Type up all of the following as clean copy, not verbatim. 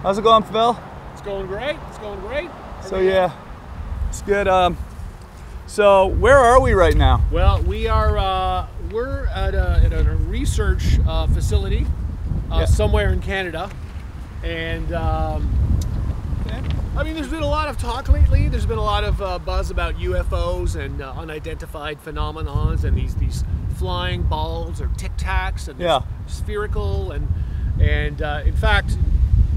How's it going, Phil? It's going great. It's going great. So yeah, it's good. So where are we right now? Well, we're at a research facility somewhere in Canada, and I mean, there's been a lot of talk lately. There's been a lot of buzz about UFOs and unidentified phenomenons and these flying balls or tic tacs and spherical and in fact,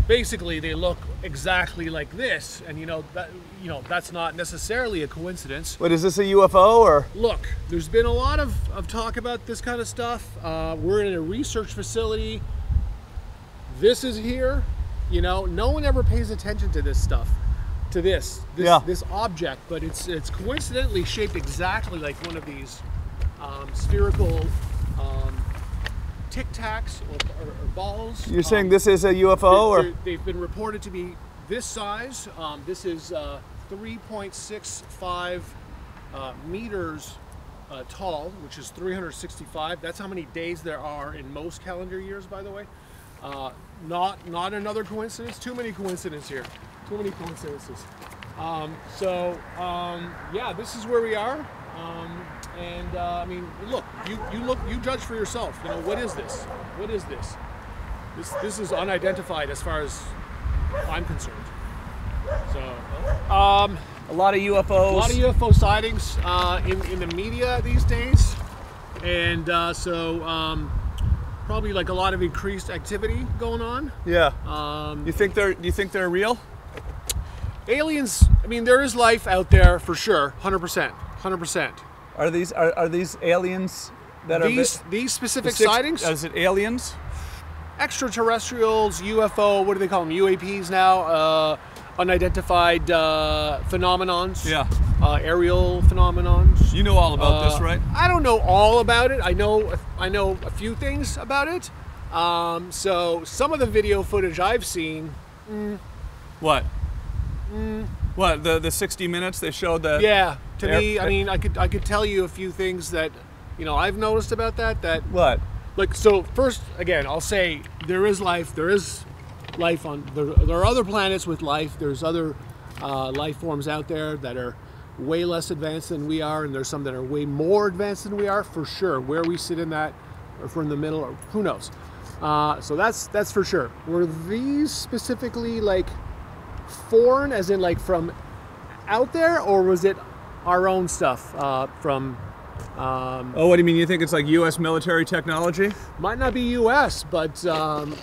basically they look exactly like this, and that's not necessarily a coincidence. What is this, a UFO or? Look, there's been a lot of talk about this kind of stuff. We're in a research facility. This is here. No one ever pays attention to this stuff, to this object, but it's coincidentally shaped exactly like one of these spherical tic tacs or balls. You're saying this is a UFO, or? They've been reported to be this size. This is 3.65 meters tall, which is 365. That's how many days there are in most calendar years, by the way. Not another coincidence. Too many coincidences here. Too many coincidences. Yeah, this is where we are. I mean, look, you judge for yourself. What is this? What is this? This is unidentified as far as I'm concerned. So, a lot of UFOs. A lot of UFO sightings in the media these days, and probably like a lot of increased activity going on. Yeah. Do you think they're real? Aliens. I mean, there is life out there for sure. 100%. 100%. Are these aliens that these specific sightings? Is it aliens? Extraterrestrials, UFO. What do they call them? UAPs now. Unidentified phenomenons. Yeah. Aerial phenomenons. You know all about this, right? I don't know all about it. I know a few things about it. So some of the video footage I've seen. What? What, the 60 minutes they showed the? Yeah. To me, I mean, I could tell you a few things that I've noticed about that. What? Like, so first, again, I'll say there is life. There is life on. There are other planets with life. There's other life forms out there that are way less advanced than we are, and there's some that are way more advanced than we are, for sure. Where we sit in that, or if we're in the middle, or who knows. So that's for sure. Were these specifically like foreign, as in like from out there, or was it our own stuff from? Oh, what do you mean? You think it's like U.S. military technology? Might not be U.S., but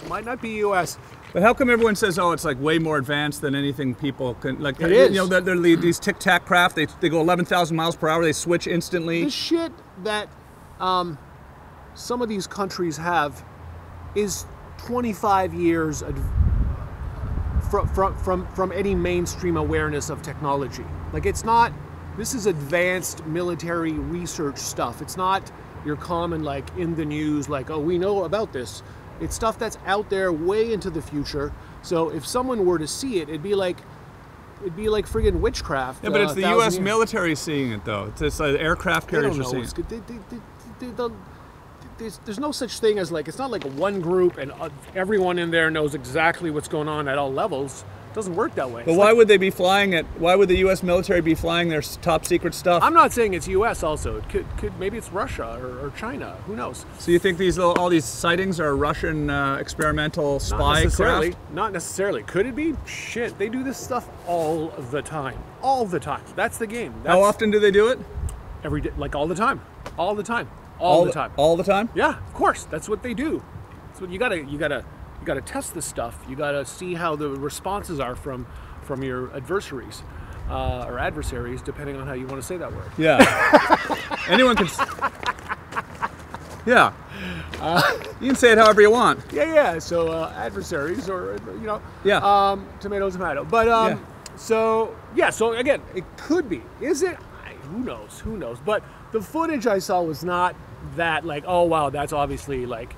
might not be U.S. But how come everyone says, oh, it's like way more advanced than anything people can, like, it is. They're these tic-tac craft, they go 11,000 miles per hour, they switch instantly. The shit that some of these countries have is 25 years from any mainstream awareness of technology. Like, it's not, this is advanced military research stuff. It's not your common, like, in the news, like, oh, we know about this. It's stuff that's out there way into the future. So if someone were to see it, it'd be like friggin' witchcraft. Yeah, but it's the U.S. military seeing it, though. It's like aircraft carriers are seeing it. There's no such thing as, like, it's not like one group and everyone in there knows exactly what's going on at all levels. It doesn't work that way. But why would they be flying it? Why would the U.S. military be flying their top secret stuff? I'm not saying it's U.S. also. It could maybe it's Russia or China. Who knows? So you think all these sightings are Russian experimental spy craft? Not necessarily. Could it be? Shit, they do this stuff all the time. All the time. That's the game. How often do they do it? Every day, like all the time. All the time. All the time. All the time? Yeah, of course. That's what they do. That's what you gotta test this stuff. You gotta see how the responses are from your adversaries or adversaries, depending on how you want to say that word. Yeah. Anyone can. Yeah. You can say it however you want. Yeah. So adversaries, or Yeah. Tomato. But So again, it could be. Is it? Who knows? Who knows? But the footage I saw was not that, like, oh wow, that's obviously like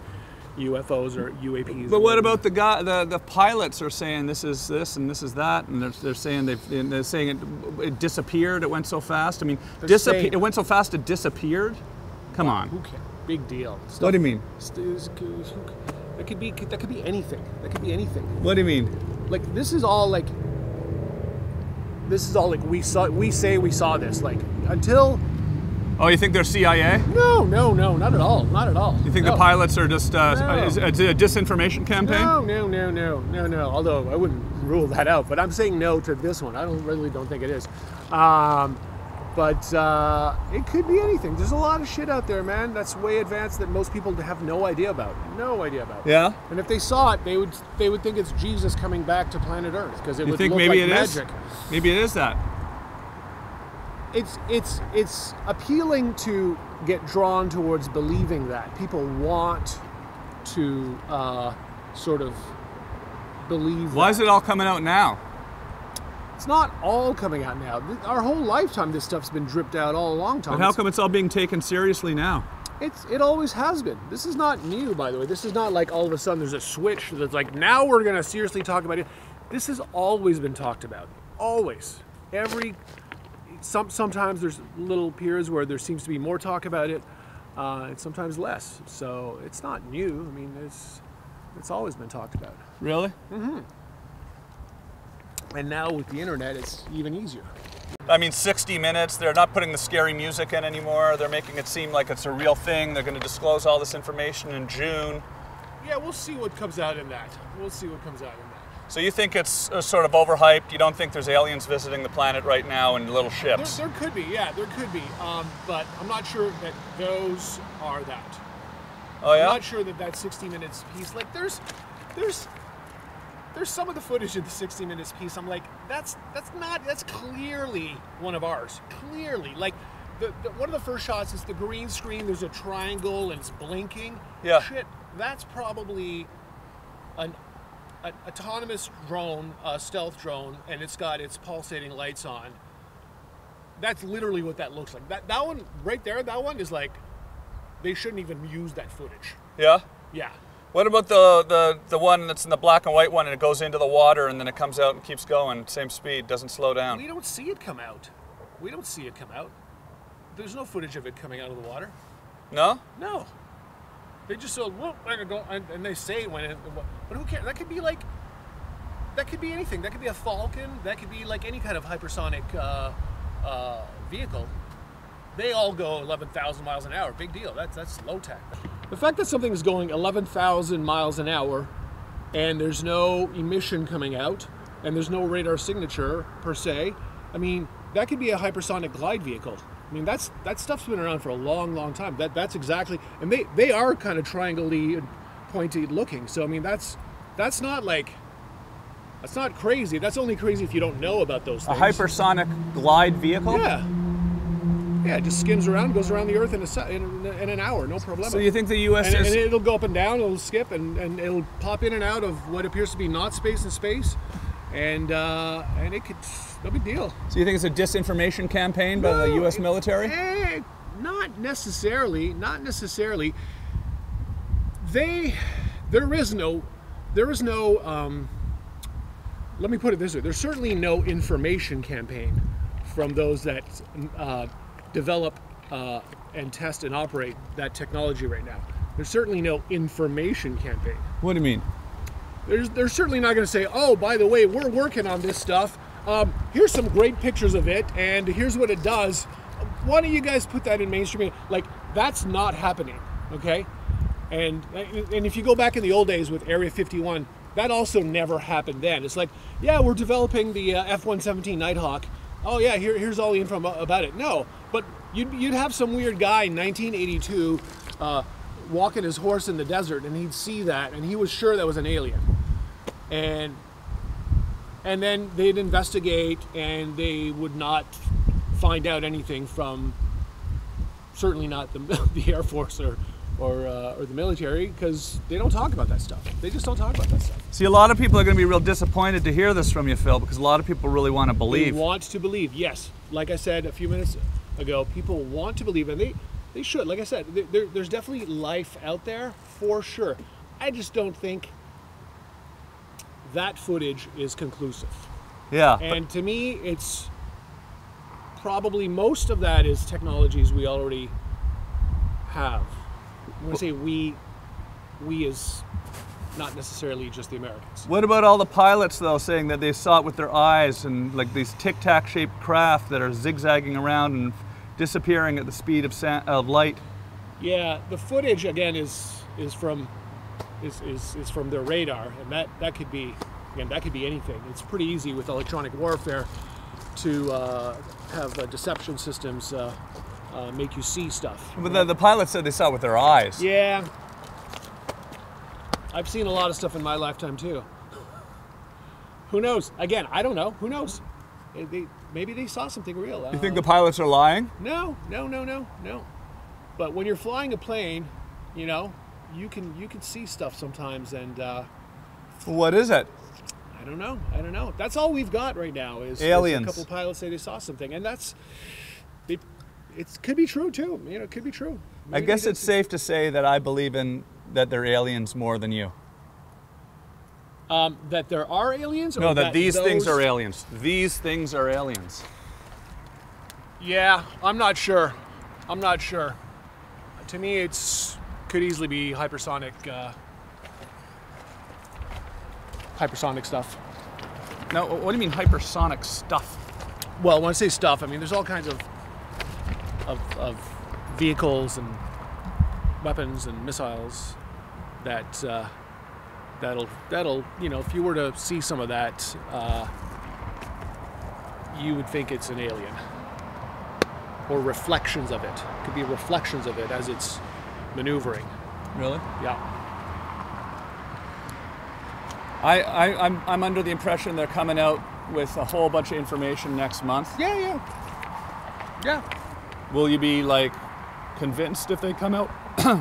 UFOs or UAPs. But what about the pilots are saying this is this and this is that, and they're saying it disappeared. It went so fast. I mean, it went so fast it disappeared. Come on. Who cares? Big deal. Stuff, what do you mean? That could be anything. That could be anything. What do you mean? like this is all like we say we saw this, like, until. Oh, you think they're CIA? No, not at all, not at all. You think the pilots are just is it a disinformation campaign? No. Although I wouldn't rule that out, but I'm saying no to this one. I really don't think it is. But it could be anything. There's a lot of shit out there, man, that's way advanced that most people have no idea about. Yeah. And if they saw it, they would think it's Jesus coming back to planet Earth, because it would look like magic. Maybe it is that. It's appealing to get drawn towards believing that. People want to sort of believe. Why is it all coming out now? It's not all coming out now. Our whole lifetime, this stuff's been dripped out all along time. But how come it's all being taken seriously now? It always has been. This is not new, by the way. This is not like all of a sudden there's a switch that's like, now we're going to seriously talk about it. This has always been talked about. Always. Sometimes there's little periods where there seems to be more talk about it, and sometimes less. So it's not new. I mean, it's always been talked about. Really? Mm-hmm. And now with the internet, it's even easier. I mean, 60 Minutes, they're not putting the scary music in anymore. They're making it seem like it's a real thing. They're going to disclose all this information in June. Yeah, we'll see what comes out in that. So you think it's sort of overhyped? You don't think there's aliens visiting the planet right now in little ships? There could be, yeah, there could be. But I'm not sure that those are that. Oh, yeah? I'm not sure that 60 Minutes piece, like there's some of the footage in the 60 Minutes piece, I'm like, that's clearly one of ours. Clearly. Like, one of the first shots is the green screen, there's a triangle and it's blinking. Yeah. Shit, that's probably an autonomous drone, stealth drone, and it's got its pulsating lights on. That's literally what that looks like. That one right there, that one is like, they shouldn't even use that footage. Yeah? Yeah. What about the one that's in the black and white one and it goes into the water and then it comes out and keeps going, same speed, doesn't slow down? We don't see it come out. There's no footage of it coming out of the water. No? No. They just go, whoop, and they say when it, but who cares? That could be anything. That could be a Falcon. That could be like any kind of hypersonic vehicle. They all go 11,000 miles an hour. Big deal. That's low tech. The fact that something is going 11,000 miles an hour and there's no emission coming out and there's no radar signature per se, I mean, that could be a hypersonic glide vehicle. I mean, that stuff's been around for a long, long time. That's exactly, and they are kind of triangle-y and pointy looking. So I mean, that's not crazy. That's only crazy if you don't know about those things. A hypersonic glide vehicle? Yeah. Yeah, it just skims around, goes around the Earth in an hour, no problem. So you think the U.S. and it'll go up and down, it'll skip, and it'll pop in and out of what appears to be not space and space, and it could, no big deal. So you think it's a disinformation campaign by the U.S. military? Not necessarily. There is no. Let me put it this way: there's certainly no information campaign from those that develop and test and operate that technology right now. There's certainly no information campaign. What do you mean? They're certainly not going to say, oh, by the way, we're working on this stuff. Here's some great pictures of it, and here's what it does. Why don't you guys put that in mainstream? Like, that's not happening, okay? And if you go back in the old days with Area 51, that also never happened then. It's like, yeah, we're developing the F-117 Nighthawk. Oh yeah, here's all the info about it. No, but you'd have some weird guy in 1982 walking his horse in the desert, and he'd see that, and he was sure that was an alien. And then they'd investigate, and they would not find out anything from, certainly not the Air Force or the military, because they don't talk about that stuff. They just don't talk about that stuff. See, a lot of people are going to be real disappointed to hear this from you, Phil, because a lot of people really want to believe. They want to believe, yes. Like I said a few minutes ago, people want to believe, and they should. Like I said, there's definitely life out there, for sure. I just don't think that footage is conclusive. Yeah. And to me, it's probably most of that is technologies we already have. When I say we as not necessarily just the Americans. What about all the pilots, though, saying that they saw it with their eyes and like these tic-tac shaped craft that are zigzagging around and disappearing at the speed of light? Yeah, the footage again is from their radar, and that could be, again, that could be anything. It's pretty easy with electronic warfare to have deception systems make you see stuff. But the pilots said they saw it with their eyes. Yeah. I've seen a lot of stuff in my lifetime too. Who knows? Again, I don't know. Who knows? Maybe they saw something real. You think the pilots are lying? No. But when you're flying a plane, you know, you can see stuff sometimes, and what is it? I don't know. That's all we've got right now is aliens. A couple pilots say they saw something, and it could be true too. You know, it could be true. Maybe I guess it's safe to say that I believe that they're aliens more than you. That there are aliens? Or no, that these things are aliens. These things are aliens. Yeah, I'm not sure. To me, could easily be hypersonic stuff. Now, what do you mean hypersonic stuff? Well, when I say stuff, I mean there's all kinds of vehicles and weapons and missiles that'll you know, if you were to see some of that, you would think it's an alien, or reflections of it. It could be reflections of it as it's maneuvering. Really? Yeah. I'm under the impression they're coming out with a whole bunch of information next month. Yeah. Will you be like convinced if they come out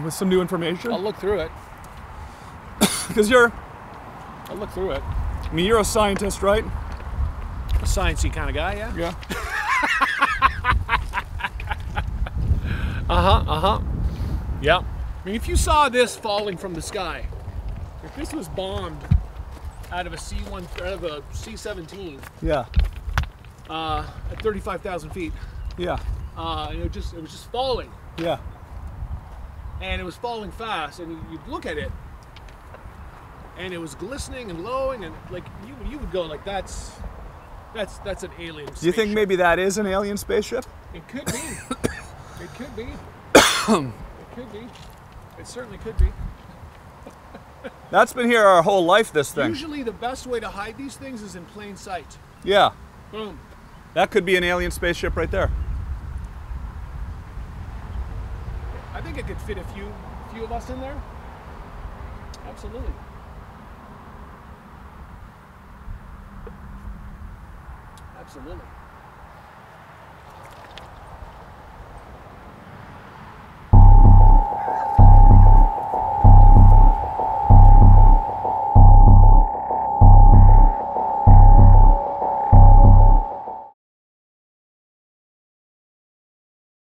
with some new information? I'll look through it. Because I'll look through it. I mean, you're a scientist, right? A sciencey kind of guy, yeah. Yeah. Yeah. I mean, if you saw this falling from the sky, if this was bombed out of a C-17, yeah, at 35,000 feet, yeah, it was just falling, yeah, and it was falling fast, and you'd look at it, and it was glistening and glowing, and like you would go like that's an alien spaceship. Do you think maybe that is an alien spaceship? It could be. It could be. It could be. It certainly could be. That's been here our whole life, this thing. Usually the best way to hide these things is in plain sight. Yeah. Boom. That could be an alien spaceship right there. I think it could fit a few of us in there. Absolutely. Absolutely.